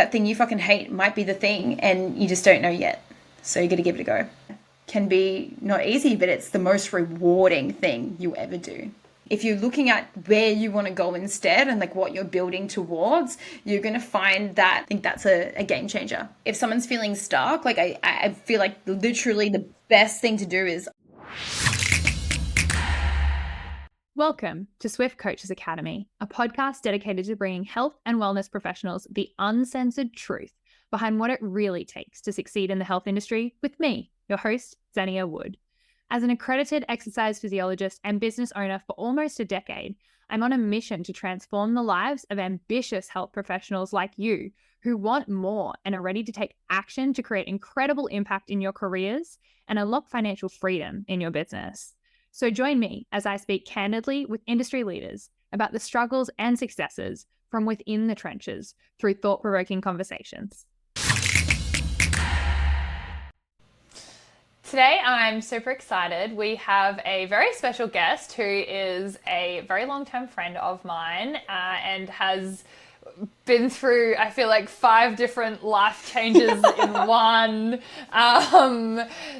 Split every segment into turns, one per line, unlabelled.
that thing you fucking hate might be the thing and you just don't know yet. So you got to give it a go. Can be not easy, but it's the most rewarding thing you ever do. If you're looking at where you want to go instead and like what you're building towards, you're going to find that I think that's a game changer. If someone's feeling stuck, like I feel like literally the best thing to do is.
Welcome to Swift Coaches Academy, a podcast dedicated to bringing health and wellness professionals the uncensored truth behind what it really takes to succeed in the health industry with me, your host, Xenia Wood. As an accredited exercise physiologist and business owner for almost a decade, I'm on a mission to transform the lives of ambitious health professionals like you who want more and are ready to take action to create incredible impact in your careers and unlock financial freedom in your business. So join me as I speak candidly with industry leaders about the struggles and successes from within the trenches through thought-provoking conversations. Today, I'm super excited. We have a very special guest who is a very long-term friend of mine and has been through, I feel like, 5 different life changes in one.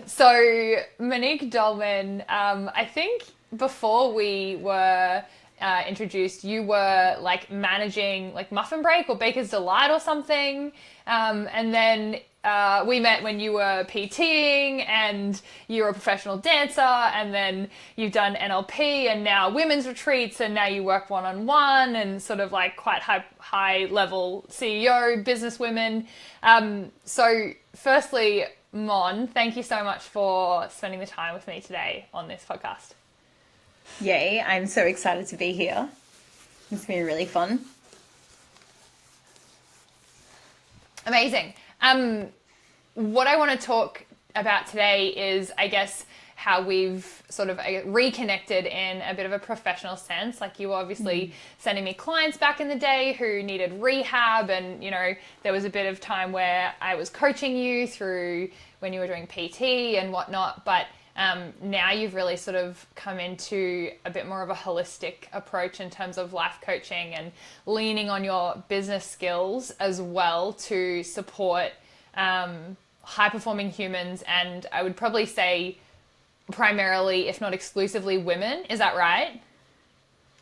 So Monique Dolman, I think before we were introduced, you were like managing like Muffin Break or Baker's Delight or something. And then we met when you were PTing and you were a professional dancer, and then you've done NLP and now women's retreats, and now you work one-on-one and sort of like quite high level CEO business women. So firstly, Mon, thank you so much for spending the time with me today on this podcast.
Yay, I'm so excited to be here. It's going to be really fun.
Amazing. What I want to talk about today is, I guess, how we've sort of reconnected in a bit of a professional sense. Like, you were obviously sending me clients back in the day who needed rehab, and, you know, there was a bit of time where I was coaching you through when you were doing PT and whatnot, but now you've really sort of come into a bit more of a holistic approach in terms of life coaching and leaning on your business skills as well to support high-performing humans, and I would probably say primarily, if not exclusively, women. Is that right?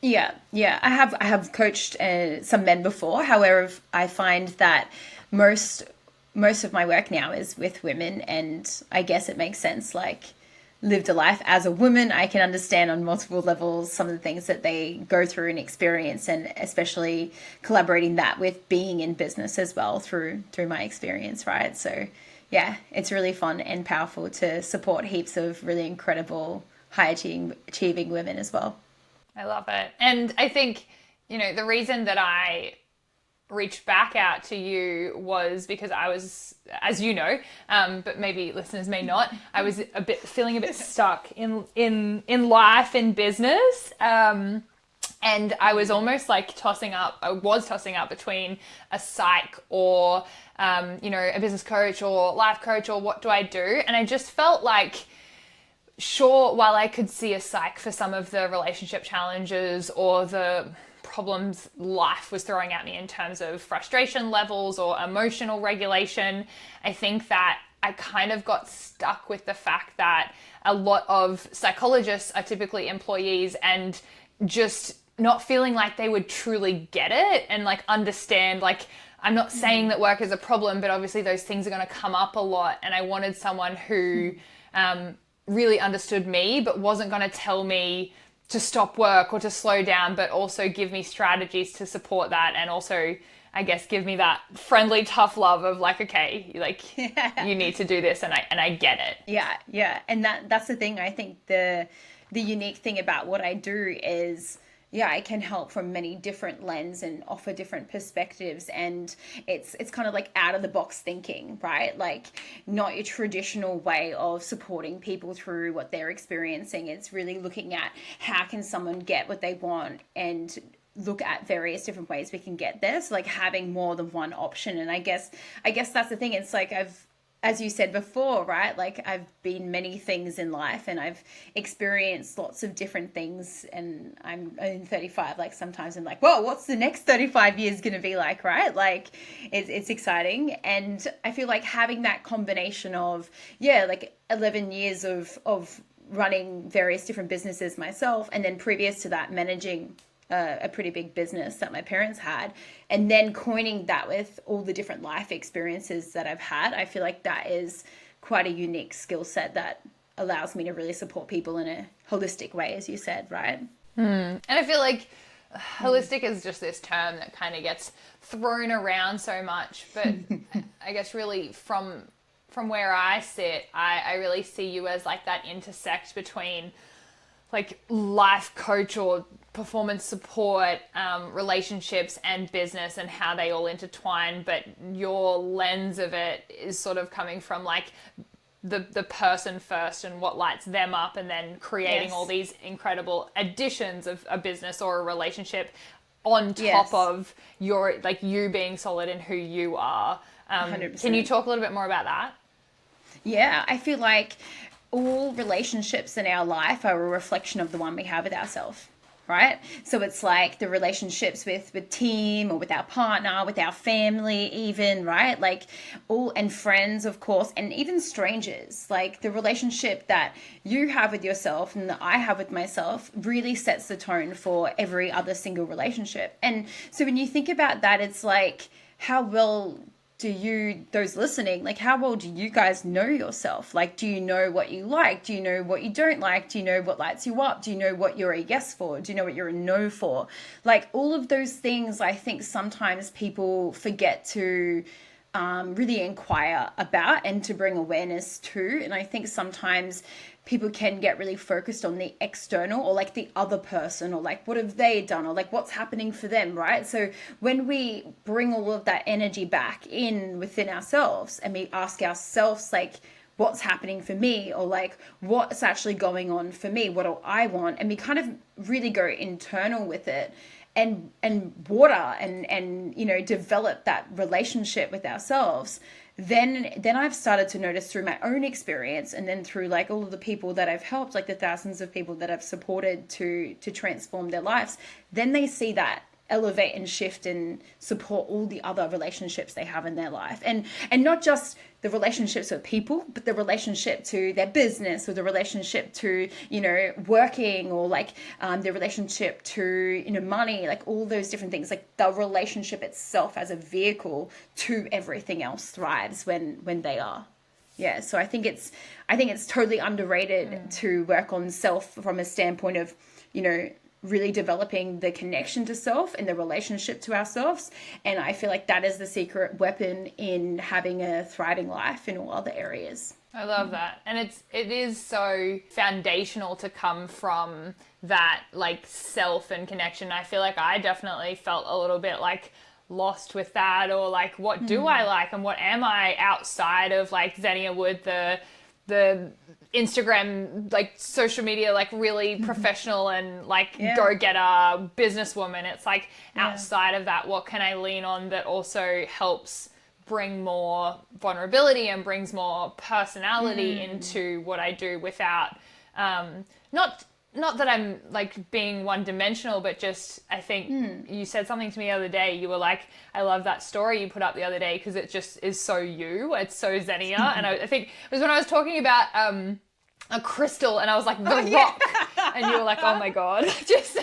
Yeah. I have coached some men before. However, I find that most of my work now is with women, and I guess it makes sense. Like, lived a life as a woman, I can understand on multiple levels some of the things that they go through and experience, and especially collaborating that with being in business as well through my experience, right? So yeah, it's really fun and powerful to support heaps of really incredible high achieving women as well.
I love it. And I think, you know, the reason that I reached back out to you was because I was, as you know, but maybe listeners may not, I was feeling a bit stuck in life, in business. And I was almost like tossing up between a psych or, you know, a business coach or life coach, or what do I do? And I just felt like, sure, while I could see a psych for some of the relationship challenges or the problems life was throwing at me in terms of frustration levels or emotional regulation, I think that I kind of got stuck with the fact that a lot of psychologists are typically employees, and just not feeling like they would truly get it and like understand, like, I'm not saying that work is a problem, but obviously those things are going to come up a lot. And I wanted someone who really understood me, but wasn't going to tell me to stop work or to slow down, but also give me strategies to support that. And also, I guess, give me that friendly, tough love of like, okay, like, you need to do this, and I get it.
Yeah. And that's the thing. I think the unique thing about what I do is, yeah, I can help from many different lenses and offer different perspectives, and it's kind of like out of the box thinking, right? Like, not your traditional way of supporting people through what they're experiencing. It's really looking at how can someone get what they want, and look at various different ways we can get there. So like having more than one option. And I guess that's the thing. It's like as you said before, right? Like I've been many things in life and I've experienced lots of different things, and I'm in 35. Like sometimes I'm like, whoa, what's the next 35 years going to be like, right? Like it's exciting. And I feel like having that combination of, yeah, like 11 years of running various different businesses myself, and then previous to that managing a pretty big business that my parents had, and then coining that with all the different life experiences that I've had, I feel like that is quite a unique skill set that allows me to really support people in a holistic way, as you said, right?
And I feel like holistic is just this term that kind of gets thrown around so much, but I guess really from where I sit, I really see you as like that intersect between like life coach or performance support, relationships and business, and how they all intertwine. But your lens of it is sort of coming from like the person first and what lights them up, and then creating all these incredible additions of a business or a relationship on top of your, like, you being solid in who you are.
100%.
Can you talk a little bit more about that?
Yeah, I feel like all relationships in our life are a reflection of the one we have with ourselves, right? So it's like the relationships with team or with our partner, with our family even, right? Like all, and friends, of course, and even strangers. Like the relationship that you have with yourself and that I have with myself really sets the tone for every other single relationship. And so when you think about that, it's like, how well do you, those listening, like how well do you guys know yourself? Like, do you know what you like? Do you know what you don't like? Do you know what lights you up? Do you know what you're a yes for? Do you know what you're a no for? Like all of those things, I think sometimes people forget to really inquire about and to bring awareness to. And I think sometimes people can get really focused on the external, or like the other person, or like what have they done, or like what's happening for them, right? So when we bring all of that energy back in within ourselves and we ask ourselves like, what's happening for me, or like what's actually going on for me, what do I want, and we kind of really go internal with it, and water and you know, develop that relationship with ourselves, then I've started to notice through my own experience, and then through like all of the people that I've helped, like the thousands of people that I've supported to transform their lives, then they see that elevate and shift and support all the other relationships they have in their life, and not just the relationships with people, but the relationship to their business, or the relationship to, you know, working, or like the relationship to, you know, money, like all those different things. Like the relationship itself as a vehicle to everything else thrives when they are. Yeah, so I think it's totally underrated to work on self from a standpoint of, you know, really developing the connection to self and the relationship to ourselves. And I feel like that is the secret weapon in having a thriving life in all other areas.
I love that. And it is so foundational to come from that like self and connection. I feel like I definitely felt a little bit like lost with that, or like, what do I like and what am I outside of like Xenia Wood, the Instagram, like social media, like really professional and like go-getter businesswoman. It's like outside of that, what can I lean on that also helps bring more vulnerability and brings more personality into what I do, without not that I'm like being one dimensional, but just, I think you said something to me the other day. You were like, I love that story you put up the other day because it just is so you. It's so Xenia. And I think it was when I was talking about a crystal, and I was like, the rock. And you were like, oh my God. Just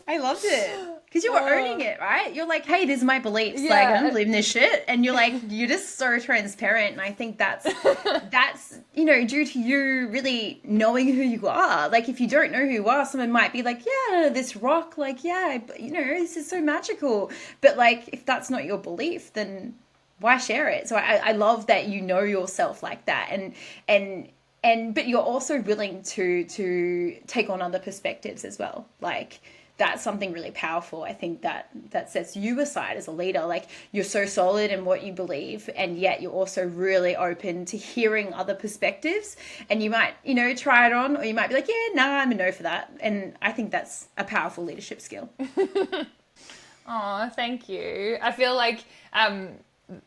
I loved it. Because you were owning it, right? You're like, hey, these are my beliefs. Like, I don't believe in this shit. And you're like, you're just so transparent. And I think that's, you know, due to you really knowing who you are. Like, if you don't know who you are, someone might be like, yeah, this rock, like, yeah, you know, this is so magical. But like, if that's not your belief, then why share it? So I love that you know yourself like that. But you're also willing to take on other perspectives as well. Like, that's something really powerful. I think that sets you aside as a leader. Like, you're so solid in what you believe, and yet you're also really open to hearing other perspectives. And you might, you know, try it on, or you might be like, yeah, nah, I'm a no for that. And I think that's a powerful leadership skill.
Oh, thank you. I feel like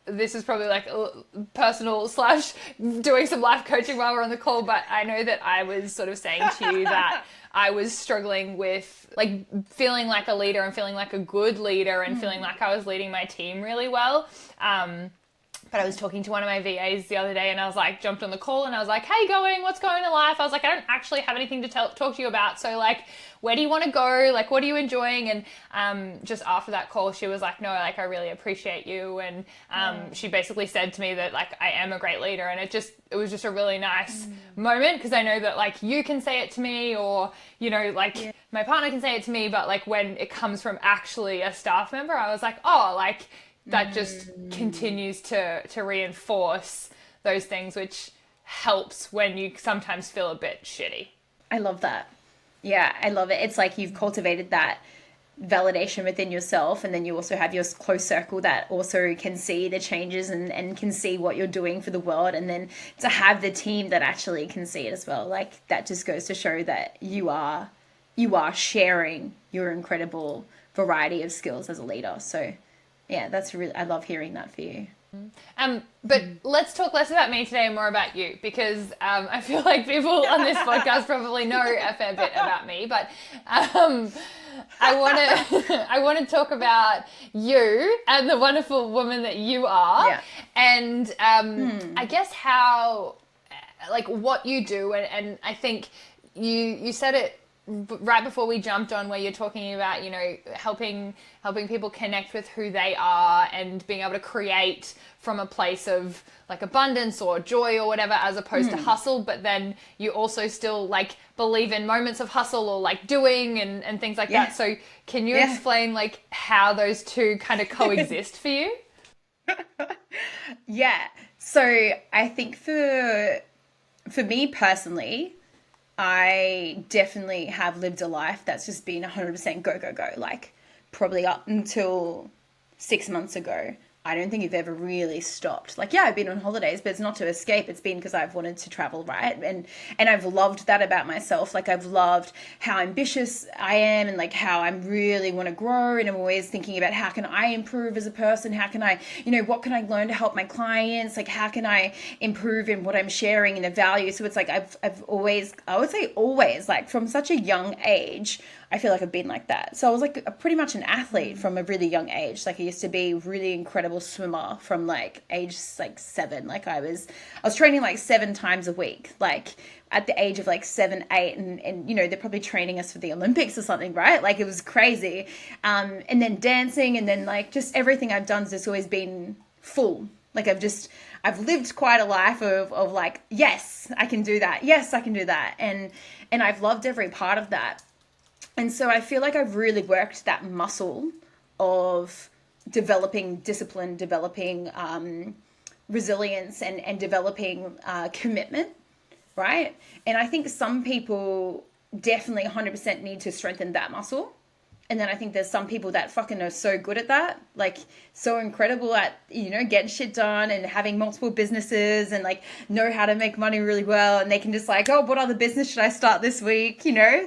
this is probably like personal slash doing some life coaching while we're on the call, but I know that I was sort of saying to you that I was struggling with like feeling like a leader and feeling like a good leader and feeling like I was leading my team really well. But I was talking to one of my VAs the other day and I was like, jumped on the call and I was like, hey, what's going in life? I was like, I don't actually have anything to talk to you about. So like, where do you want to go? Like, what are you enjoying? And just after that call, she was like, no, like, I really appreciate you. And she basically said to me that like, I am a great leader. And it was just a really nice moment, because I know that like you can say it to me, or, you know, like my partner can say it to me, but like when it comes from actually a staff member, I was like, oh, like, that just continues to reinforce those things, which helps when you sometimes feel a bit shitty.
I love that. Yeah, I love it. It's like you've cultivated that validation within yourself, and then you also have your close circle that also can see the changes and can see what you're doing for the world, and then to have the team that actually can see it as well. Like, that just goes to show that you are sharing your incredible variety of skills as a leader. So yeah, that's really, I love hearing that for you.
But let's talk less about me today and more about you, because I feel like people on this podcast probably know a fair bit about me, but I want to talk about you and the wonderful woman that you are, and I guess how, like, what you do, and I think you said it right before we jumped on, where you're talking about, you know, helping people connect with who they are and being able to create from a place of like abundance or joy or whatever, as opposed to hustle. But then you also still like believe in moments of hustle or like doing and things like that. So can you explain like how those two kind of coexist for you?
Yeah. So I think for me personally, I definitely have lived a life that's just been 100% go, go, go. Like, probably up until 6 months ago, I don't think I've ever really stopped. Like, yeah, I've been on holidays, but it's not to escape. It's been because I've wanted to travel, right? And I've loved that about myself. Like, I've loved how ambitious I am, and like how I really want to grow. And I'm always thinking about, how can I improve as a person? How can I, you know, what can I learn to help my clients? Like, how can I improve in what I'm sharing and the value? So it's like, I've always, I would say always, like from such a young age, I feel like I've been like that. So I was like pretty much an athlete from a really young age. Like, I used to be a really incredible swimmer from like age like 7. Like, I was training like 7 times a week, like at the age of like 7, 8, and you know, they're probably training us for the Olympics or something, right? Like, it was crazy. And then dancing, and then like just everything I've done has just always been full. Like, I've lived quite a life of like, yes, I can do that. Yes, I can do that. And I've loved every part of that. And so I feel like I've really worked that muscle of developing discipline, developing resilience, and developing commitment, right? And I think some people definitely 100% need to strengthen that muscle. And then I think there's some people that fucking are so good at that, like so incredible at, you know, getting shit done and having multiple businesses and like know how to make money really well. And they can just like, oh, what other business should I start this week? You know,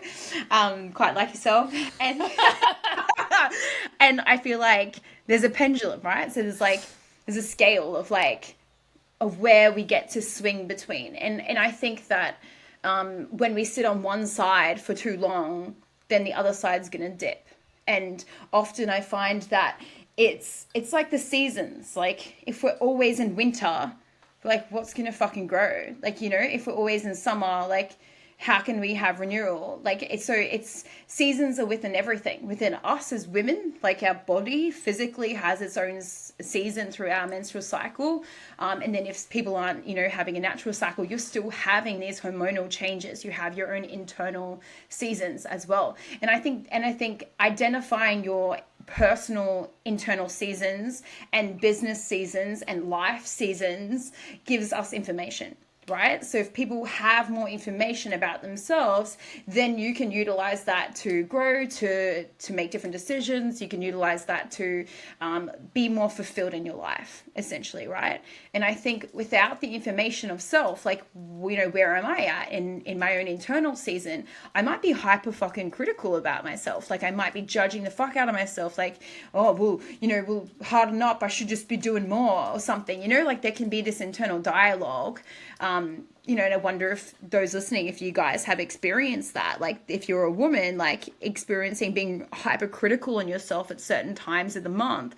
quite like yourself. And, and I feel like there's a pendulum, right? So there's a scale of like, of where we get to swing between. And I think that when we sit on one side for too long, then the other side's going to dip. And often I find that it's like the seasons. Like, if we're always in winter, like, what's going to fucking grow? Like, you know, if we're always in summer, like, how can we have renewal? Like, it's seasons are within everything, within us as women. Like, our body physically has its own season through our menstrual cycle. And then if people aren't, you know, having a natural cycle, you're still having these hormonal changes. You have your own internal seasons as well. And I think identifying your personal internal seasons and business seasons and life seasons gives us information, right? So if people have more information about themselves, then you can utilize that to grow, to make different decisions. You can utilize that to be more fulfilled in your life, essentially, right? And I think without the information of self, like, where am I at in my own internal season? I might be hyper fucking critical about myself. Like, I might be judging the fuck out of myself. Like, oh, well, harden up. I should just be doing more or something. Like, there can be this internal dialogue. And I wonder if those listening, if you guys have experienced that, like if you're a woman, like experiencing being hypercritical on yourself at certain times of the month.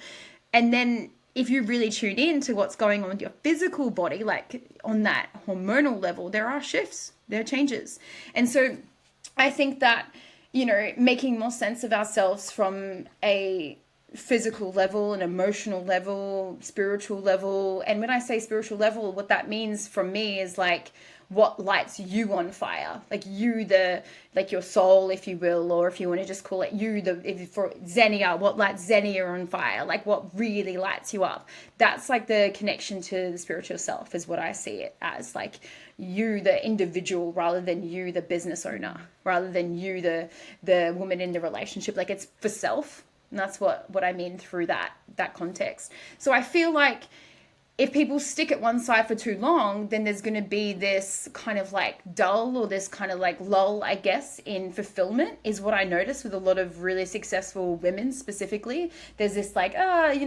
And then if you really tune in to what's going on with your physical body, like on that hormonal level, there are shifts, there are changes. And so I think that, making more sense of ourselves from a physical level, an emotional level, spiritual level. And when I say spiritual level, what that means from me is like what lights you on fire, like your soul, if you will, or if you want to just call it for Xenia, what lights Xenia on fire, like what really lights you up. That's like the connection to the spiritual self, is what I see it as, like you, the individual, rather than you, the business owner, rather than you, the woman in the relationship. Like, it's for self. And that's what I mean through that context. So I feel like if people stick at one side for too long, then there's going to be this kind of like dull, or this kind of like lull, I guess, in fulfillment, is what I notice with a lot of really successful women specifically. There's this like, I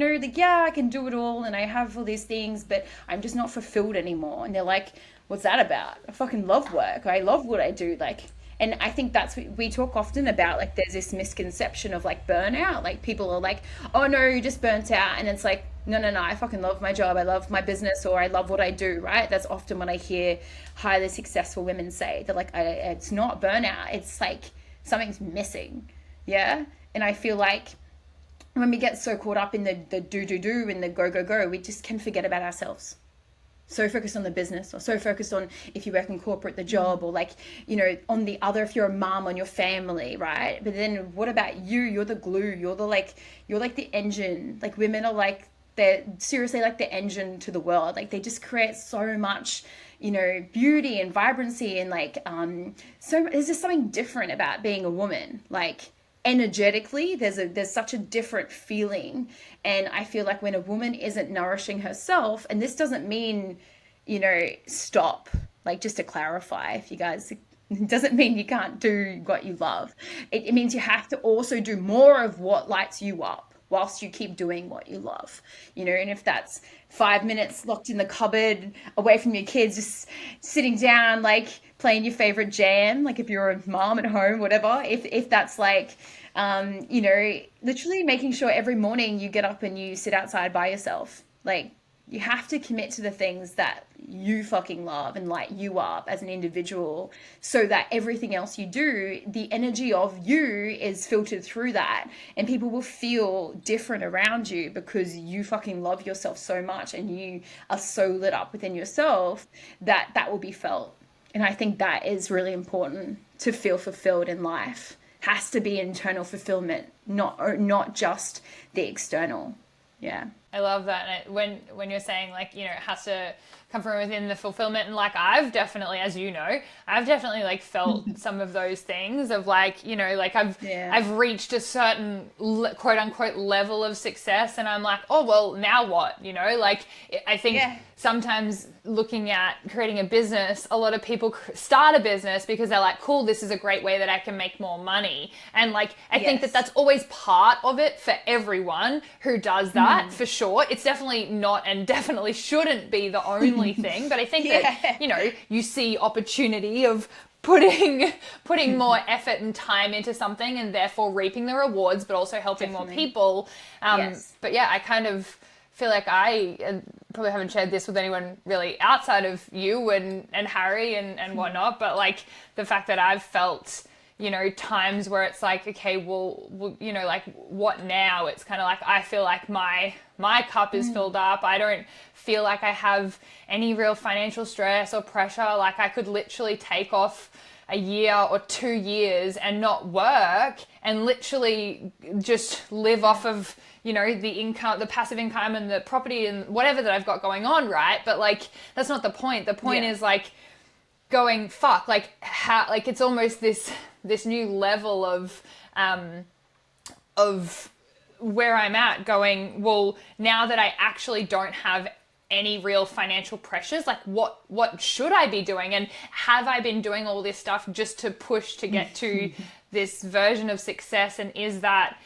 can do it all and I have all these things, but I'm just not fulfilled anymore. And they're like, what's that about? I fucking love work. I love what I do. Like, and I think that's what we talk often about. Like, there's this misconception of like burnout. Like, people are like, oh no, you just burnt out. And it's like, no, I fucking love my job. I love my business, or I love what I do, right? That's often what I hear highly successful women say. They're like, it's not burnout. It's like something's missing. Yeah. And I feel like when we get so caught up in the do and the go, we just can forget about ourselves. So focused on the business, or so focused on, if you work in corporate, the job, or like, on the other, if you're a mom, on your family, right? But then what about you? You're the glue. You're like the engine. Like, women are like, they're seriously like the engine to the world. Like, they just create so much, beauty and vibrancy, and like, so there's just something different about being a woman. Like, energetically, there's such a different feeling. And I feel like when a woman isn't nourishing herself, and this doesn't mean, stop, like, just to clarify, if you guys, it doesn't mean you can't do what you love. It means you have to also do more of what lights you up whilst you keep doing what you love, and if that's 5 minutes locked in the cupboard away from your kids, just sitting down, like playing your favorite jam, like if you're a mom at home, whatever, if that's like, literally making sure every morning you get up and you sit outside by yourself. Like, you have to commit to the things that you fucking love and light you up as an individual, so that everything else you do, the energy of you is filtered through that, and people will feel different around you because you fucking love yourself so much, and you are so lit up within yourself that will be felt. And I think that is really important to feel fulfilled in life. Has to be internal fulfillment, not just the external. Yeah.
I love that. And when you're saying, like, it has to come from within, the fulfillment, and like, I've definitely, as I've definitely like felt some of those things of like, like I've reached a certain quote unquote level of success, and I'm like, oh well, now what? Like, I think sometimes looking at creating a business, a lot of people start a business because they're like, cool, this is a great way that I can make more money. And like, I think that that's always part of it for everyone who does that, for sure. It's definitely not, and definitely shouldn't be the only thing, but I think that, you see opportunity of putting more effort and time into something, and therefore reaping the rewards, but also helping more people. But yeah, I kind of feel like I probably haven't shared this with anyone really outside of you and Harry and whatnot, but like the fact that I've felt, times where it's like, okay, well, like, what now? It's kind of like, I feel like my cup is filled up. I don't feel like I have any real financial stress or pressure. Like, I could literally take off a year or 2 years and not work, and literally just live off of, you know, the income, the passive income and the property and whatever that I've got going on, right? But like, that's not the point. The point is like going, fuck, like how, like it's almost this new level of where I'm at, going, well, now that I actually don't have any real financial pressures, like what should I be doing? And have I been doing all this stuff just to push to get to this version of success? And is that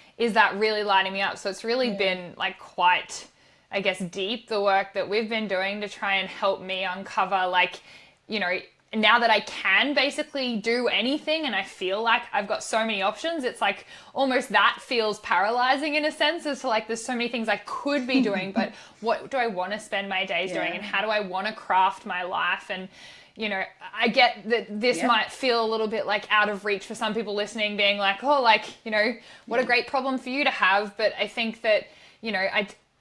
really lighting me up? So it's really been like quite, I guess, deep, the work that we've been doing to try and help me uncover, like, you know, now that I can basically do anything and I feel like I've got so many options, it's like almost that feels paralyzing in a sense, as to like there's so many things I could be doing, but what do I want to spend my days doing, and how do I want to craft my life? And, you know, I get that this might feel a little bit like out of reach for some people listening, being like, oh, like, you know, what a great problem for you to have. But I think that, you know,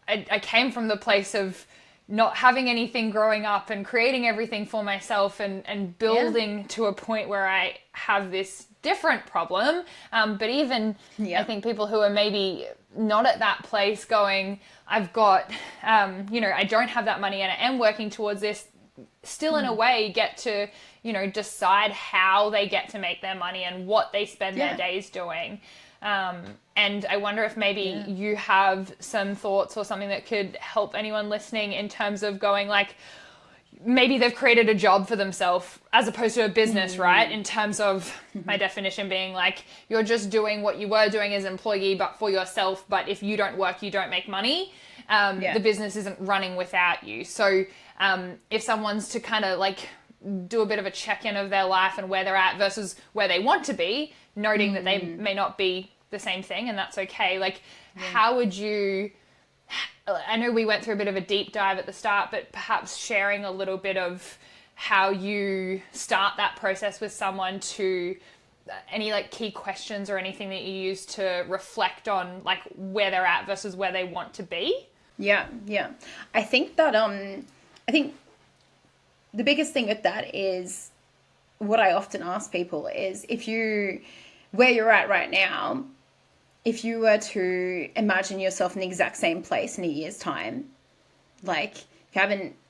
I came from the place of not having anything growing up and creating everything for myself and building to a point where I have this different problem. But even I think people who are maybe not at that place, going, I've got, you know, I don't have that money and I am working towards this, still in a way get to, you know, decide how they get to make their money and what they spend their days doing. And I wonder if maybe you have some thoughts or something that could help anyone listening in terms of going, like, maybe they've created a job for themselves as opposed to a business, right? In terms of my definition being like, you're just doing what you were doing as an employee, but for yourself. But if you don't work, you don't make money. The business isn't running without you. So if someone's to kind of like do a bit of a check-in of their life and where they're at versus where they want to be, noting that they may not be the same thing, and that's okay. Like, how would you, I know we went through a bit of a deep dive at the start, but perhaps sharing a little bit of how you start that process with someone, to any like key questions or anything that you use to reflect on like where they're at versus where they want to be.
Yeah. I think that I think the biggest thing with that is, what I often ask people is, if you, where you're at right now, if you were to imagine yourself in the exact same place in a year's time, like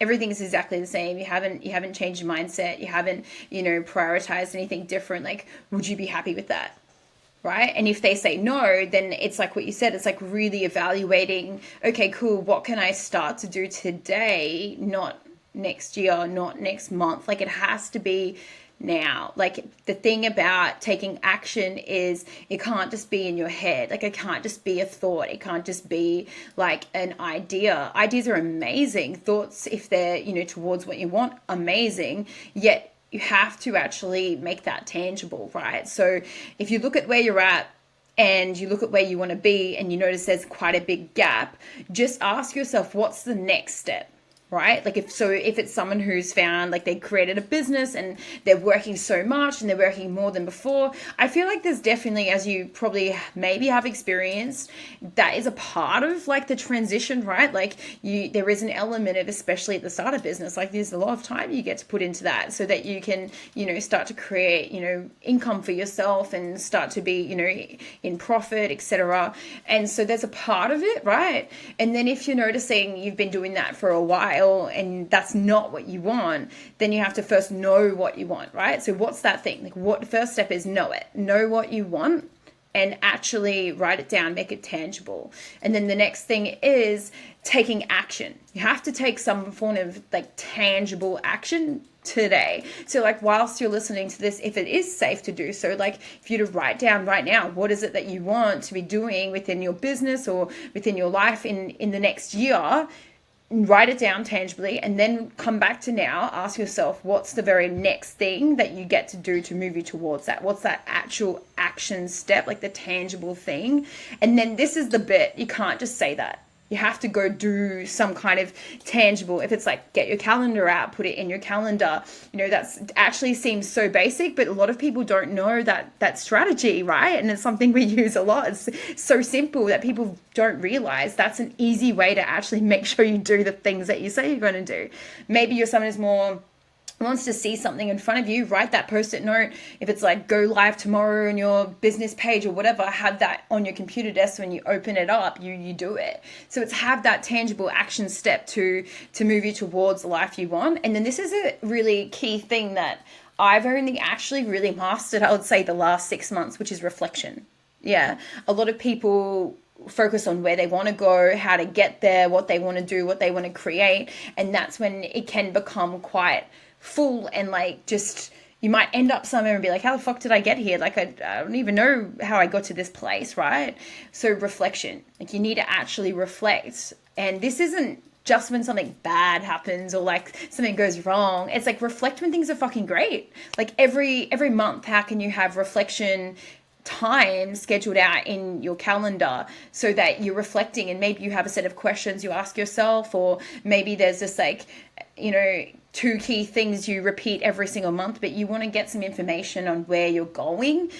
everything is exactly the same, you haven't changed your mindset, you haven't, you know, prioritized anything different, like, would you be happy with that? Right? And if they say no, then it's like what you said, it's like really evaluating, okay, cool, what can I start to do today, not next year, not next month. Like, it has to be now. Like, the thing about taking action is, it can't just be in your head. Like, it can't just be a thought. It can't just be like an idea. Ideas are amazing. Thoughts, if they're, you know, towards what you want, amazing. Yet you have to actually make that tangible, right? So if you look at where you're at and you look at where you want to be and you notice there's quite a big gap, just ask yourself, what's the next step? Right? Like, if it's someone who's found, like, they created a business and they're working so much and they're working more than before, I feel like there's definitely, as you probably maybe have experienced, that is a part of like the transition, right? Like, there is an element of, especially at the start of business, like, there's a lot of time you get to put into that so that you can, you know, start to create, you know, income for yourself and start to be, you know, in profit, etc. And so there's a part of it, right? And then if you're noticing you've been doing that for a while and that's not what you want, then you have to first know what you want, right? So what's that thing? Like, what the first step is, know it. Know what you want and actually write it down, make it tangible. And then the next thing is taking action. You have to take some form of like tangible action today. So like, whilst you're listening to this, if it is safe to do so, like, if you to write down right now, what is it that you want to be doing within your business or within your life in the next year, write it down tangibly, and then come back to now, ask yourself, what's the very next thing that you get to do to move you towards that? What's that actual action step, like the tangible thing? And then this is the bit, you can't just say that. You have to go do some kind of tangible. If it's like, get your calendar out, put it in your calendar. You know, that's actually seems so basic, but a lot of people don't know that strategy, right? And it's something we use a lot. It's so simple that people don't realize that's an easy way to actually make sure you do the things that you say you're going to do. Maybe you're someone who's more wants to see something in front of you, write that post-it note. If it's like go live tomorrow on your business page or whatever, have that on your computer desk. When you open it up, you do it. So it's have that tangible action step to move you towards the life you want. And then this is a really key thing that I've only actually really mastered, I would say, the last 6 months, which is reflection. Yeah, a lot of people focus on where they want to go, how to get there, what they want to do, what they want to create, and that's when it can become quite full and like just you might end up somewhere and be like, how the fuck did I get here? Like I don't even know how I got to this place, right? So reflection, like you need to actually reflect. And this isn't just when something bad happens or like something goes wrong. It's like reflect when things are fucking great. Like every month, how can you have reflection time scheduled out in your calendar so that you're reflecting, and maybe you have a set of questions you ask yourself, or maybe there's just like, you know, 2 key things you repeat every single month, but you want to get some information on where you're going,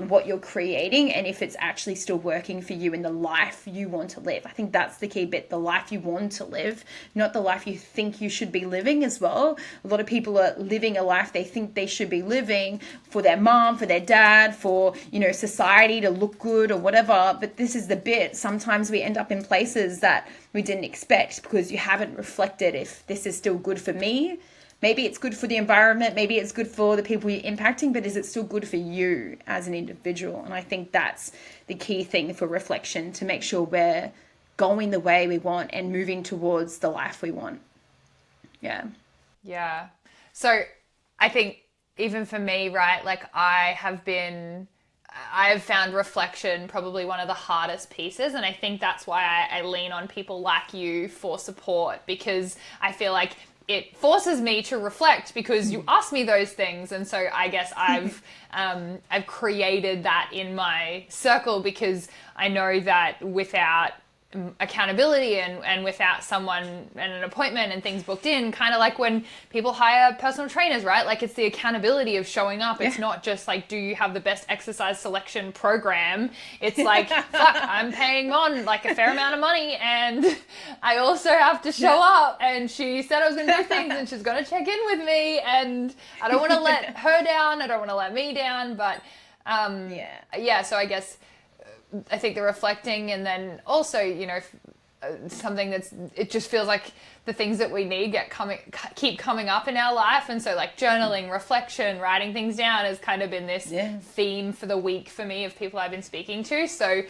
what you're creating, and if it's actually still working for you in the life you want to live. I think that's the key bit, the life you want to live, not the life you think you should be living as well. A lot of people are living a life they think they should be living for their mom, for their dad, for, you know, society to look good or whatever. But this is the bit. Sometimes we end up in places that we didn't expect because you haven't reflected if this is still good for me. Maybe it's good for the environment, maybe it's good for the people you're impacting, but is it still good for you as an individual? And I think that's the key thing for reflection, to make sure we're going the way we want and moving towards the life we want. Yeah.
Yeah. So I think even for me, right, like I have found reflection probably one of the hardest pieces. And I think that's why I lean on people like you for support, because I feel like it forces me to reflect because you ask me those things. And so I guess I've created that in my circle, because I know that without accountability and without someone and an appointment and things booked in, kind of like when people hire personal trainers, right? Like it's the accountability of showing up. It's not just like, do you have the best exercise selection program? It's like, fuck, I'm paying on like a fair amount of money and I also have to show up, and she said I was going to do things and she's going to check in with me, and I don't want to let her down. I don't want to let me down, but so I guess I think the reflecting, and then also, you know, something it just feels like the things that we need keep coming up in our life. And so like journaling, reflection, writing things down has kind of been this theme for the week for me of people I've been speaking to. So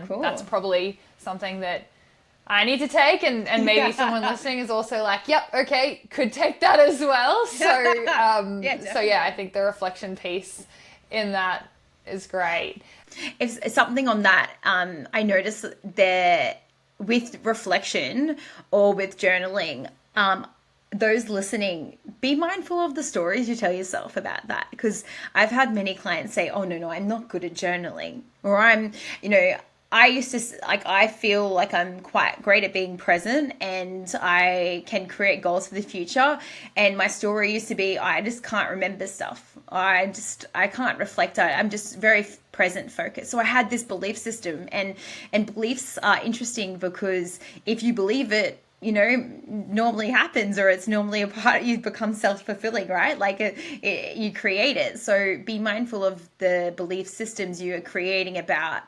cool.
That's probably something that I need to take, and maybe someone listening is also like, yep, okay, could take that as well. So I think the reflection piece in that is great.
If something on that, I noticed there with reflection or with journaling, those listening, be mindful of the stories you tell yourself about that, because I've had many clients say, oh no, I'm not good at journaling, or I used to, like, I feel like I'm quite great at being present and I can create goals for the future. And my story used to be, I just can't remember stuff. I can't reflect. I'm just very present focused. So I had this belief system, and beliefs are interesting because if you believe it, you know, normally happens, or it's normally a part, you become self-fulfilling, right? Like you create it. So be mindful of the belief systems you are creating about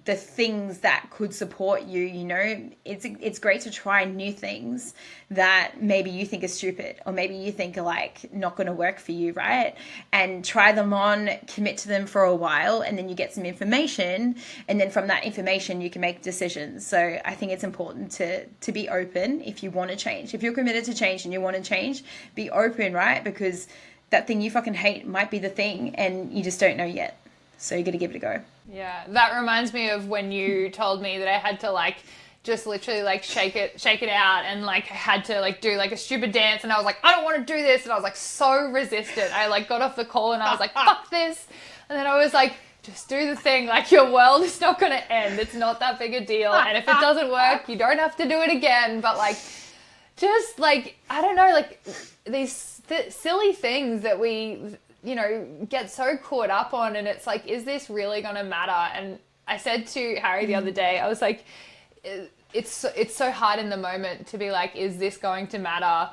the things that could support you. You know, it's great to try new things that maybe you think are stupid, or maybe you think are like not going to work for you, right? And try them on, commit to them for a while, and then you get some information, and then from that information you can make decisions. So I think it's important to be open if you want to change. If you're committed to change and you want to change, be open, right? Because that thing you fucking hate might be the thing and you just don't know yet. So you got to give it a go.
Yeah, that reminds me of when you told me that I had to like just literally like shake it out, and like I had to like do like a stupid dance, and I was like, I don't want to do this, and I was like so resistant. I like got off the call and I was like, fuck this, and then I was like, just do the thing, like your world is not going to end. It's not that big a deal, and if it doesn't work, you don't have to do it again. But like, just like, I don't know, like these silly things that we, you know, get so caught up on, and it's like, is this really going to matter? And I said to Harry the other day, I was like, it's so hard in the moment to be like, is this going to matter,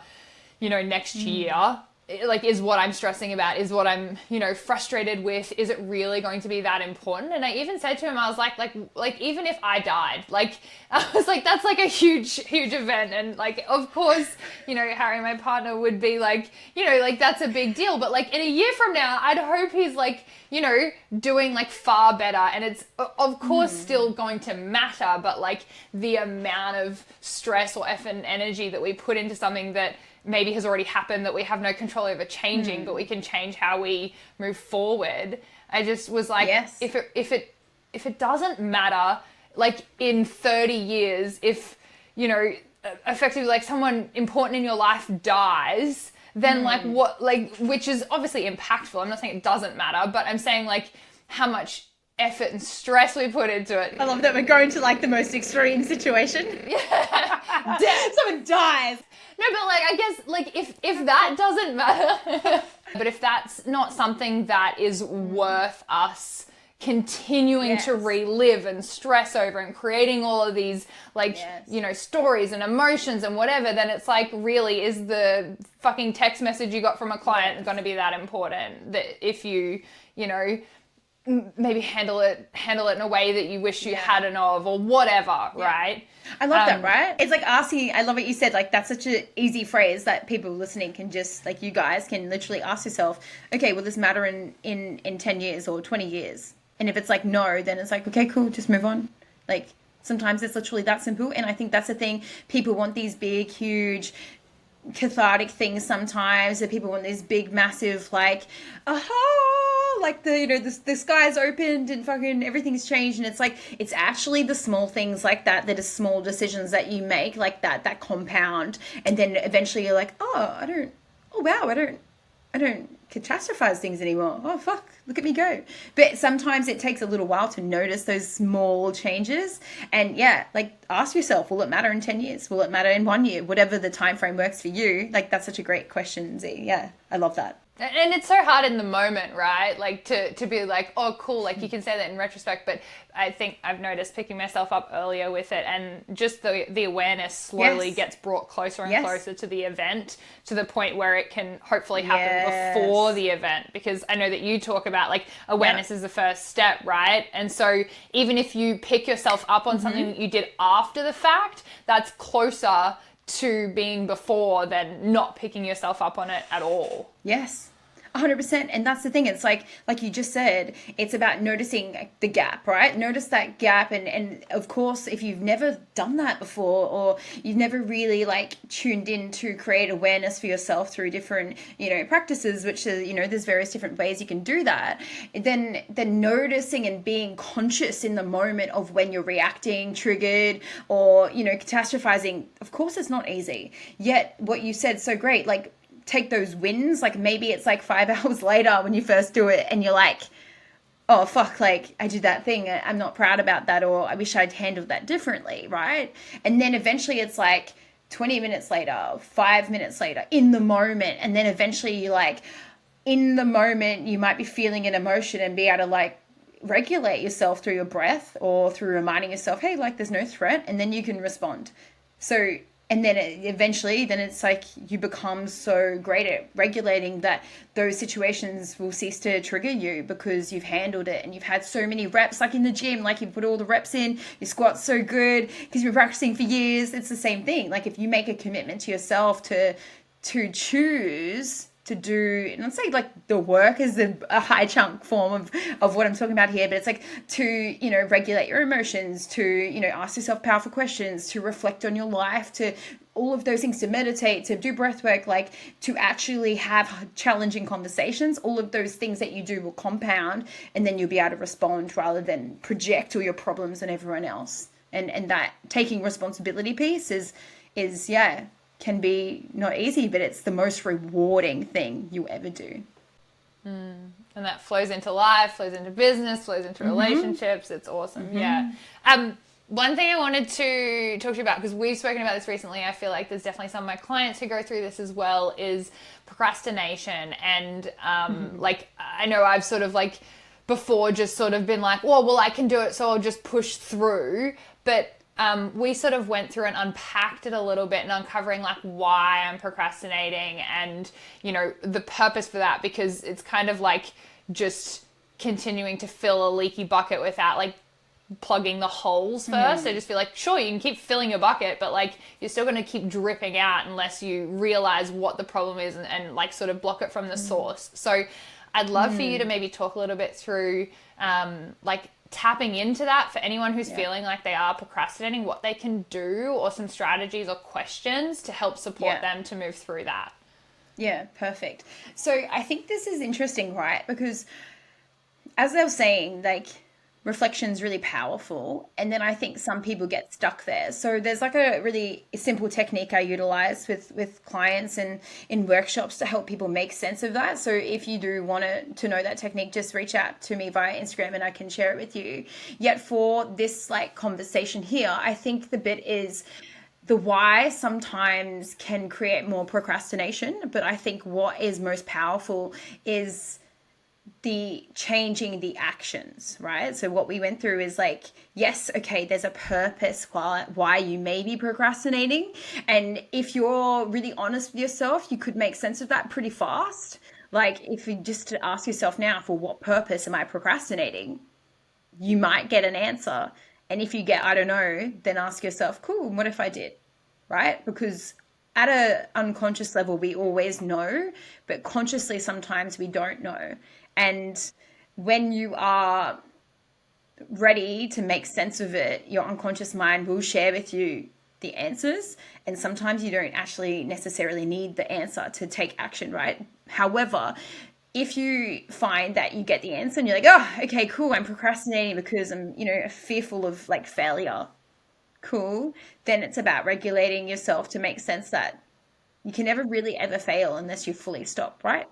you know, next year? like, is what I'm stressing about, is what I'm, frustrated with, is it really going to be that important? And I even said to him, I was like, even if I died, like, I was like, that's like a huge event. And like, of course, Harry, my partner, would be like, like, that's a big deal. But like in a year from now, I'd hope he's like, doing like far better. And it's of course still going to matter, but like the amount of stress or effort and energy that we put into something that maybe has already happened, that we have no control over changing, but we can change how we move forward. I just was like,
yes.
if it doesn't matter, like in 30 years, if, effectively like someone important in your life dies, then like what, like, which is obviously impactful. I'm not saying it doesn't matter, but I'm saying like how much effort and stress we put into it.
I love that we're going to like the most extreme situation.
Yeah.
Death. Someone dies.
No, but like, I guess like if that doesn't matter, but if that's not something that is worth us continuing to relive and stress over and creating all of these like, stories and emotions and whatever, then it's like, really, is the fucking text message you got from a client going to be that important? That if you maybe handle it in a way that you wish you hadn't of, or whatever, right?
I love that, right? It's like asking, I love what you said, like that's such an easy phrase that people listening can just, like you guys can literally ask yourself, okay, will this matter in 10 years or 20 years? And if it's like no, then it's like, okay, cool, just move on. Like sometimes it's literally that simple. And I think that's the thing, people want these big, huge, cathartic things sometimes, that people want this big, massive, like, aha, like the sky's opened and fucking everything's changed. And it's like, it's actually the small things like that are small decisions that you make like that compound. And then eventually you're like, I don't catastrophize things anymore. Oh, fuck, look at me go. But sometimes it takes a little while to notice those small changes. And like ask yourself, will it matter in 10 years? Will it matter in 1 year? Whatever the time frame works for you. Like that's such a great question, Z. Yeah, I love that.
And it's so hard in the moment, right? Like to be like, oh, cool. Like you can say that in retrospect, but I think I've noticed picking myself up earlier with it, and just the awareness slowly gets brought closer and closer to the event, to the point where it can hopefully happen before the event. Because I know that you talk about like awareness is the first step, right? And so even if you pick yourself up on something that you did after the fact, that's closer to being before than not picking yourself up on it at all.
Yes. 100%. And that's the thing. It's like you just said, it's about noticing the gap, right? Notice that gap. And of course, if you've never done that before, or you've never really like tuned in to create awareness for yourself through different, practices, which is, there's various different ways you can do that. Then noticing and being conscious in the moment of when you're reacting, triggered, or, catastrophizing, of course, it's not easy. Yet what you said so great, like, take those wins, like maybe it's like 5 hours later when you first do it and you're like, oh fuck, like I did that thing, I'm not proud about that, or I wish I'd handled that differently, right? And then eventually it's like 20 minutes later, 5 minutes later, in the moment, and then eventually you like, in the moment you might be feeling an emotion and be able to like regulate yourself through your breath or through reminding yourself, hey, like there's no threat, and then you can respond. So and then eventually, then it's like you become so great at regulating that those situations will cease to trigger you because you've handled it and you've had so many reps, like in the gym, like you put all the reps in, your squat's so good because you've been practicing for years. It's the same thing. Like if you make a commitment to yourself to choose to do, and let's say like the work is a high chunk form of what I'm talking about here, but it's like to, regulate your emotions, to, ask yourself powerful questions, to reflect on your life, to all of those things, to meditate, to do breath work, like to actually have challenging conversations. All of those things that you do will compound, and then you'll be able to respond rather than project all your problems on everyone else. And that taking responsibility piece is can be not easy, but it's the most rewarding thing you ewer do.
And that flows into life, flows into business, flows into relationships. It's awesome. Yeah. One thing I wanted to talk to you about, because we've spoken about this recently, I feel like there's definitely some of my clients who go through this as well, is procrastination. And like, I know I've sort of like before just sort of been like, well, I can do it, so I'll just push through. But we sort of went through and unpacked it a little bit and uncovering like why I'm procrastinating and, you know, the purpose for that, because it's kind of like just continuing to fill a leaky bucket without like plugging the holes first. I just feel like, sure, you can keep filling your bucket, but like you're still going to keep dripping out unless you realize what the problem is and like sort of block it from the source. So I'd love for you to maybe talk a little bit through like tapping into that for anyone who's feeling like they are procrastinating, what they can do, or some strategies or questions to help support them to move through that.
Yeah, perfect. So I think this is interesting, right? Because as I was saying, like, reflection is really powerful, and then I think some people get stuck there. So there's like a really simple technique I utilize with clients and in workshops to help people make sense of that. So if you do want to know that technique, just reach out to me via Instagram and I can share it with you. Yet for this like conversation here, I think the bit is the why sometimes can create more procrastination, but I think what is most powerful is the changing the actions, right? So what we went through is like, yes, okay, there's a purpose why you may be procrastinating. And if you're really honest with yourself, you could make sense of that pretty fast. Like if you just ask yourself now, for what purpose am I procrastinating? You might get an answer. And if you get, I don't know, then ask yourself, cool, what if I did? Right? Because at a unconscious level, we always know, but consciously sometimes we don't know. And when you are ready to make sense of it, your unconscious mind will share with you the answers. And sometimes you don't actually necessarily need the answer to take action, right? However, if you find that you get the answer and you're like, oh, okay, cool, I'm procrastinating because I'm, fearful of like failure. Cool. Then it's about regulating yourself to make sense that you can never really ever fail unless you fully stop, right?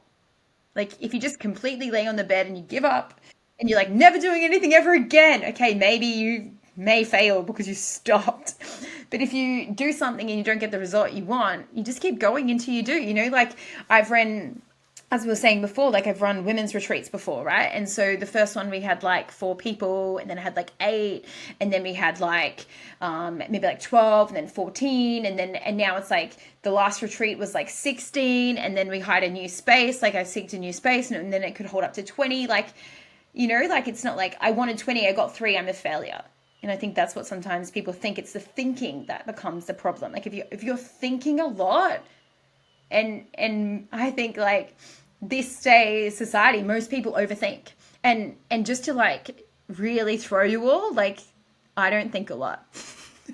Like if you just completely lay on the bed and you give up and you're like never doing anything ever again, okay, maybe you may fail because you stopped. But if you do something and you don't get the result you want, you just keep going until you do, like I've run, as we were saying before, like I've run women's retreats before, right? And so the first one we had like 4 people, and then I had like 8, and then we had like maybe like 12, and then 14, and now it's like the last retreat was like 16, and then we hired a new space, like I seeked a new space, and then it could hold up to 20, like like it's not like I wanted 20, I got 3, I'm a failure. And I think that's what sometimes people think. It's the thinking that becomes the problem. Like if you're thinking a lot, and I think like this day society, most people overthink, and just to like really throw you all, like I don't think a lot.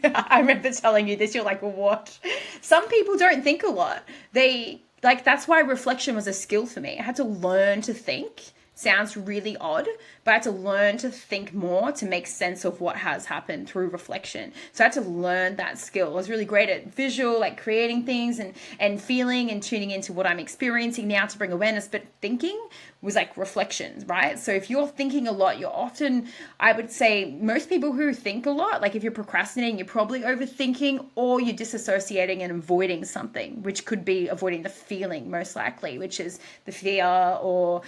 I remember telling you this, you're like, what? Some people don't think a lot. They like, that's why reflection was a skill for me. I had to learn to think. Sounds really odd, but I had to learn to think more to make sense of what has happened through reflection. So I had to learn that skill. I was really great at visual, like creating things and feeling and tuning into what I'm experiencing now to bring awareness, but thinking was like reflections, right? So if you're thinking a lot, you're often, I would say most people who think a lot, like if you're procrastinating, you're probably overthinking, or you're disassociating and avoiding something, which could be avoiding the feeling most likely, which is the fear or,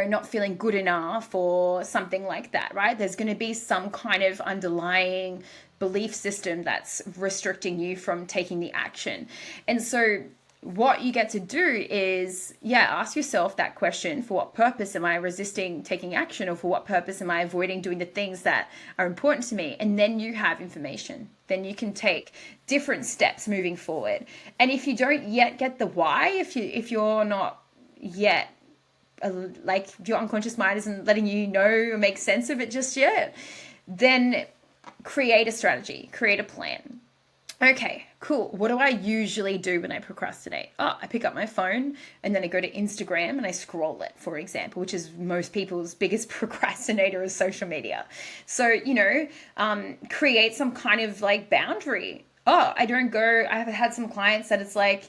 not feeling good enough or something like that, right? There's going to be some kind of underlying belief system that's restricting you from taking the action. And so what you get to do is, ask yourself that question: for what purpose am I resisting taking action, or for what purpose am I avoiding doing the things that are important to me? And then you have information. Then you can take different steps moving forward. And if you don't yet get the why, if you're not yet like your unconscious mind isn't letting you know or make sense of it just yet, then create a strategy, create a plan. Okay, cool. What do I usually do when I procrastinate? Oh, I pick up my phone and then I go to Instagram and I scroll it, for example, which is most people's biggest procrastinator is social media. So, create some kind of like boundary. Oh, I have had some clients that it's like,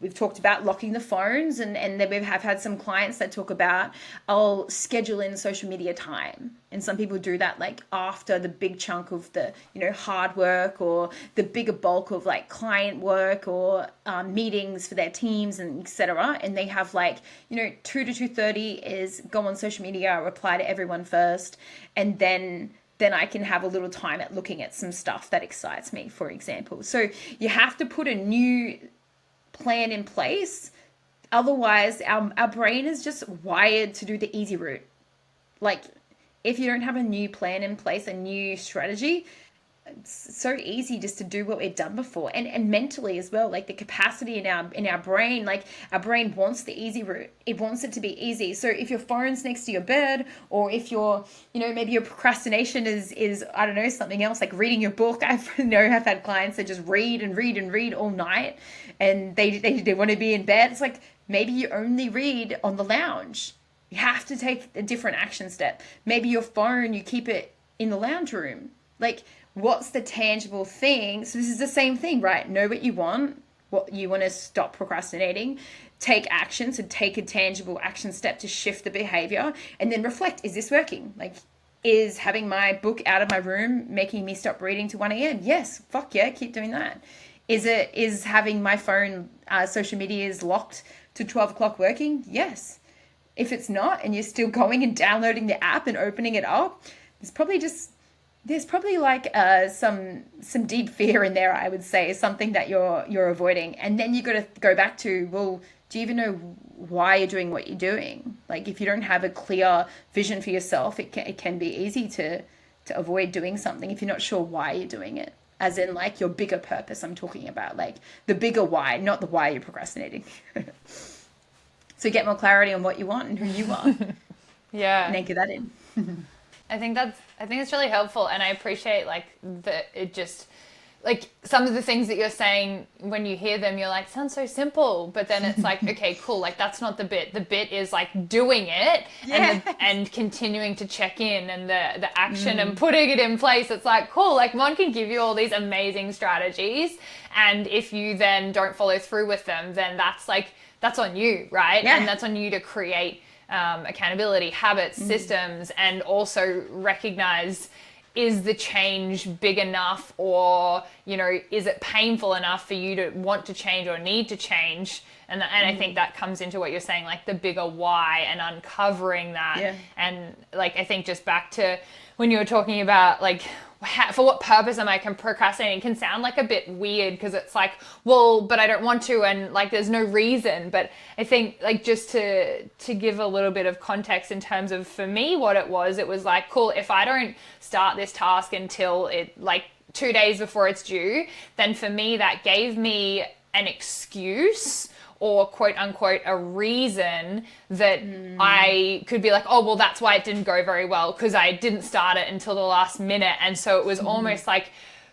we've talked about locking the phones, and then we have had some clients that talk about, I'll schedule in social media time. And some people do that like after the big chunk of the, hard work or the bigger bulk of like client work or meetings for their teams and etc. And they have like, 2 to 2:30 is go on social media, reply to everyone first, and then then I can have a little time at looking at some stuff that excites me, for example. So you have to put a new plan in place. Otherwise, our brain is just wired to do the easy route. Like, if you don't have a new plan in place, a new strategy, it's so easy just to do what we've done before. And mentally as well, like the capacity in our brain, like our brain wants the easy route. It wants it to be easy. So if your phone's next to your bed, or if maybe your procrastination is I don't know, something else, like reading your book. I've had clients that just read and read and read all night, and they want to be in bed. It's like, maybe you only read on the lounge. You have to take a different action step. Maybe your phone, you keep it in the lounge room. Like, what's the tangible thing? So this is the same thing, right? Know what you want to stop procrastinating, take action, so take a tangible action step to shift the behavior, and then reflect, is this working? Like, is having my book out of my room making me stop reading to 1 a.m.? Yes, fuck yeah, keep doing that. Is having my phone, social media is locked to 12 o'clock working? Yes. If it's not, and you're still going and downloading the app and opening it up, there's probably like some deep fear in there, I would say, something that you're avoiding. And then you got to go back to, well, do you even know why you're doing what you're doing? Like, if you don't have a clear vision for yourself, it can be easy to avoid doing something if you're not sure why you're doing it. As in, like, your bigger purpose, I'm talking about, like the bigger why, not the why you're procrastinating. So get more clarity on what you want and who you are.
Yeah.
And anchor that in.
I think it's really helpful, and I appreciate like some of the things that you're saying. When you hear them, you're like, sounds so simple, but then it's like, okay, cool, like that's not the bit. The bit is like doing it, yes, and continuing to check in, and the action and putting it in place. It's like, cool, like Mon can give you all these amazing strategies, and if you then don't follow through with them, then that's on you, right? Yeah. And that's on you to create accountability, habits, systems, and also recognize, is the change big enough, or, is it painful enough for you to want to change or need to change? And I think that comes into what you're saying, like the bigger why, and uncovering that. Yeah. And like, I think just back to when you were talking about like, for what purpose am I procrastinating, can sound like a bit weird, because it's like, well, but I don't want to, and like there's no reason. But I think, like, just to give a little bit of context in terms of, for me, what it was like, cool, if I don't start this task until it, like 2 days before it's due, then for me that gave me an excuse, or quote unquote a reason that I could be like, oh, well, that's why it didn't go very well, because I didn't start it until the last minute. And so it was almost like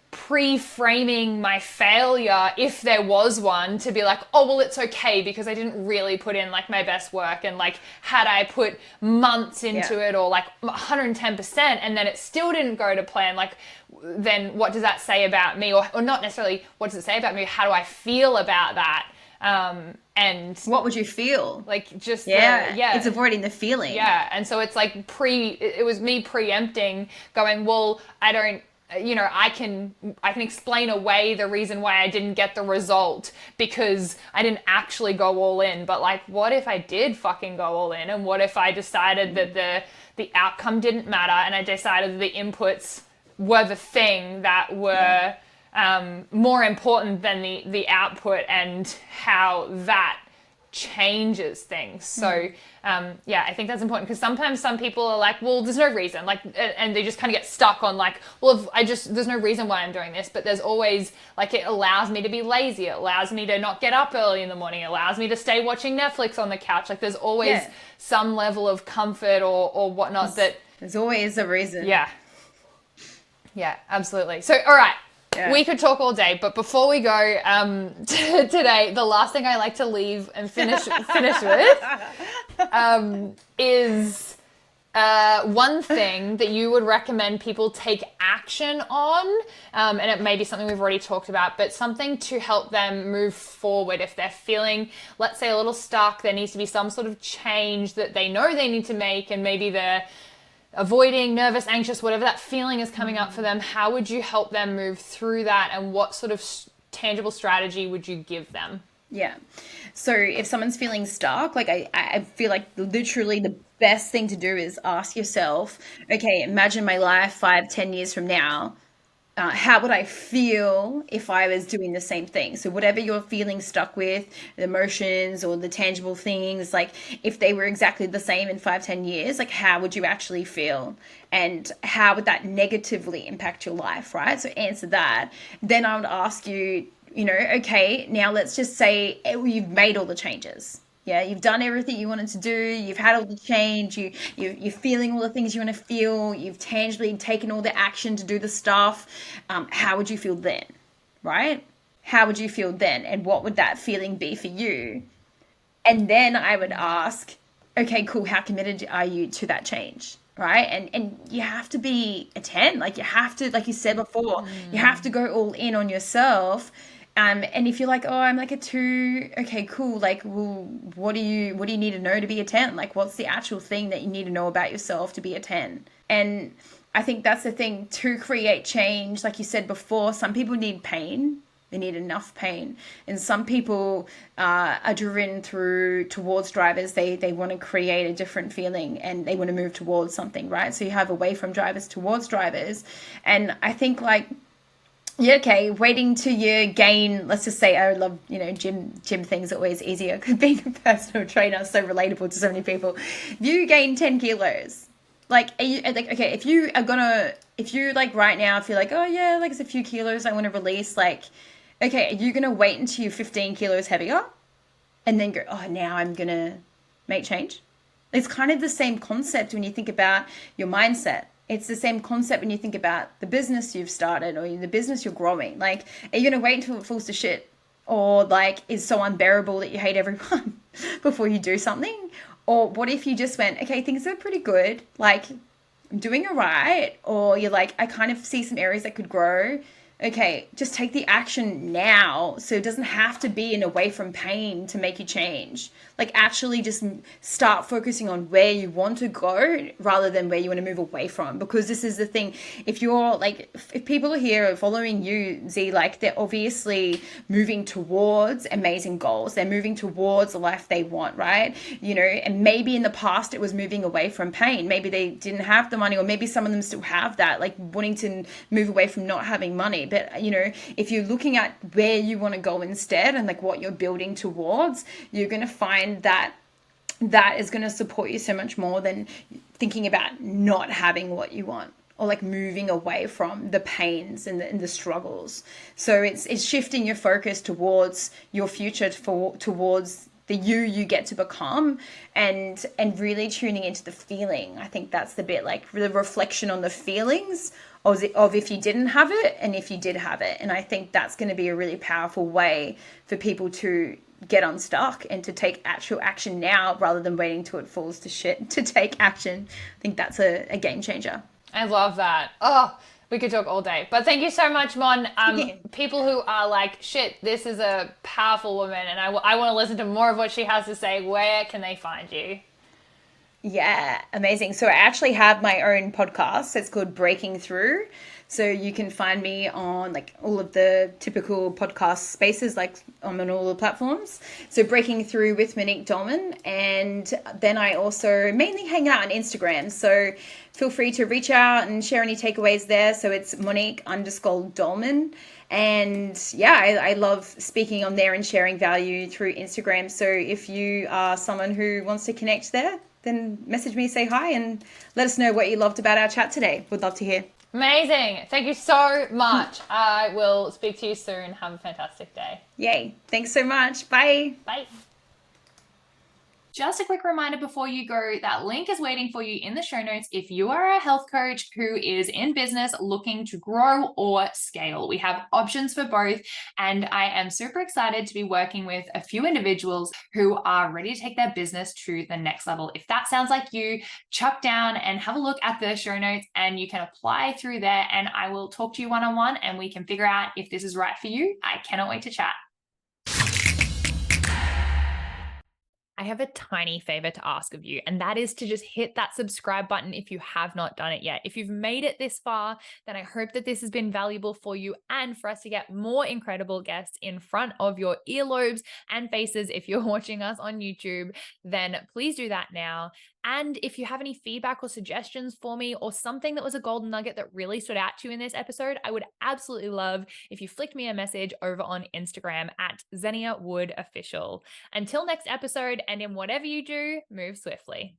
pre-framing my failure, if there was one, to be like, oh, well, it's okay, because I didn't really put in like my best work, and like had I put months into it, or like 110%, and then it still didn't go to plan, like, then what does that say about me? Or not necessarily what does it say about me, how do I feel about that? And
what would you feel? Like,
just,
it's avoiding the feeling.
Yeah. And so it's like it was me preempting, going, well, I don't, I can explain away the reason why I didn't get the result, because I didn't actually go all in. But like, what if I did fucking go all in? And what if I decided that the outcome didn't matter, and I decided that the inputs were the thing that were more important than the output, and how that changes things. So I think that's important, because sometimes some people are like, well, there's no reason, like, and they just kind of get stuck on like, well, there's no reason why I'm doing this. But there's always, like, it allows me to be lazy, it allows me to not get up early in the morning, it allows me to stay watching Netflix on the couch. Like, there's always some level of comfort or whatnot.
There's always a reason.
Yeah, absolutely. So, all right. Yeah. We could talk all day, but before we go today, the last thing I like to leave and finish with is one thing that you would recommend people take action on, and it may be something we've already talked about, but something to help them move forward if they're feeling, let's say, a little stuck. There needs to be some sort of change that they know they need to make, and maybe they're avoiding, nervous, anxious, whatever that feeling is coming up for them. How would you help them move through that, and what sort of tangible strategy would you give them?
Yeah. So if someone's feeling stuck, like I feel like literally the best thing to do is ask yourself, okay, imagine my life 5, 10 years from now. How would I feel if I was doing the same thing? So whatever you're feeling stuck with, the emotions or the tangible things, like if they were exactly the same in 5, 10 years, like how would you actually feel? And how would that negatively impact your life, right? So answer that. Then I would ask you, okay, now let's just say you've made all the changes. Yeah, you've done everything you wanted to do. You've had all the change. You're feeling all the things you want to feel. You've tangibly taken all the action to do the stuff. How would you feel then, right? How would you feel then, and what would that feeling be for you? And then I would ask, okay, cool. How committed are you to that change? Right. And you have to be a 10. Like you have to, like you said before, you have to go all in on yourself. And if you're like, oh, I'm like a 2, okay, cool. Like, well, what do you need to know to be a 10? Like, what's the actual thing that you need to know about yourself to be a 10? And I think that's the thing to create change. Like you said before, some people need pain. They need enough pain. And some people are driven towards drivers. They want to create a different feeling and they want to move towards something, right? So you have away from drivers towards drivers. And I think like, yeah, okay, waiting till you gain, let's just say, I love, gym things are always easier because being a personal trainer is so relatable to so many people. If you gain 10 kilos, like, are you, like, okay, if you like right now feel like, oh yeah, like it's a few kilos I want to release, like, okay, are you going to wait until you're 15 kilos heavier and then go, oh, now I'm going to make change? It's kind of the same concept when you think about your mindset. It's the same concept when you think about the business you've started or the business you're growing. Like, are you going to wait until it falls to shit? Or like is so unbearable that you hate everyone before you do something? Or what if you just went, okay, things are pretty good. Like, I'm doing all right. Or you're like, I kind of see some areas that could grow. Okay, just take the action now so it doesn't have to be in away from pain to make you change. Like actually just start focusing on where you want to go rather than where you want to move away from, because this is the thing. If you're like, if people are here following you, Z, like they're obviously moving towards amazing goals. They're moving towards the life they want, right? And maybe in the past it was moving away from pain. Maybe they didn't have the money, or maybe some of them still have that, like wanting to move away from not having money. But if you're looking at where you want to go instead and like what you're building towards, you're going to find that is going to support you so much more than thinking about not having what you want or like moving away from the pains and the struggles. So it's shifting your focus towards your future, towards the you get to become, and really tuning into the feeling. I think that's the bit, like the reflection on the feelings of if you didn't have it and if you did have it. And I think that's going to be a really powerful way for people to get unstuck and to take actual action now rather than waiting till it falls to shit to take action. I think that's a game changer.
I love that. Oh, we could talk all day. But thank you so much, Mon. People who are like, shit, this is a powerful woman and I want to listen to more of what she has to say, where can they find you?
Yeah, amazing. So I actually have my own podcast. It's called Breaking Through. So you can find me on like all of the typical podcast spaces, like I'm on all the platforms. So Breaking Through with Monique Dolman. And then I also mainly hang out on Instagram. So feel free to reach out and share any takeaways there. So it's Monique_Dolman. And yeah, I love speaking on there and sharing value through Instagram. So if you are someone who wants to connect there, then message me, say hi, and let us know what you loved about our chat today. Would love to hear.
Amazing. Thank you so much. I will speak to you soon. Have a fantastic day.
Yay. Thanks so much. Bye.
Bye.
Just a quick reminder before you go, that link is waiting for you in the show notes if you are a health coach who is in business looking to grow or scale. We have options for both, and I am super excited to be working with a few individuals who are ready to take their business to the next level. If that sounds like you, chuck down and have a look at the show notes and you can apply through there, and I will talk to you one-on-one and we can figure out if this is right for you. I cannot wait to chat. I have a tiny favor to ask of you, and that is to just hit that subscribe button if you have not done it yet. If you've made it this far, then I hope that this has been valuable for you and for us to get more incredible guests in front of your earlobes and faces. If you're watching us on YouTube, then please do that now. And if you have any feedback or suggestions for me, or something that was a golden nugget that really stood out to you in this episode, I would absolutely love if you flicked me a message over on Instagram at Xenia Wood Official. Until next episode, and in whatever you do, move swiftly.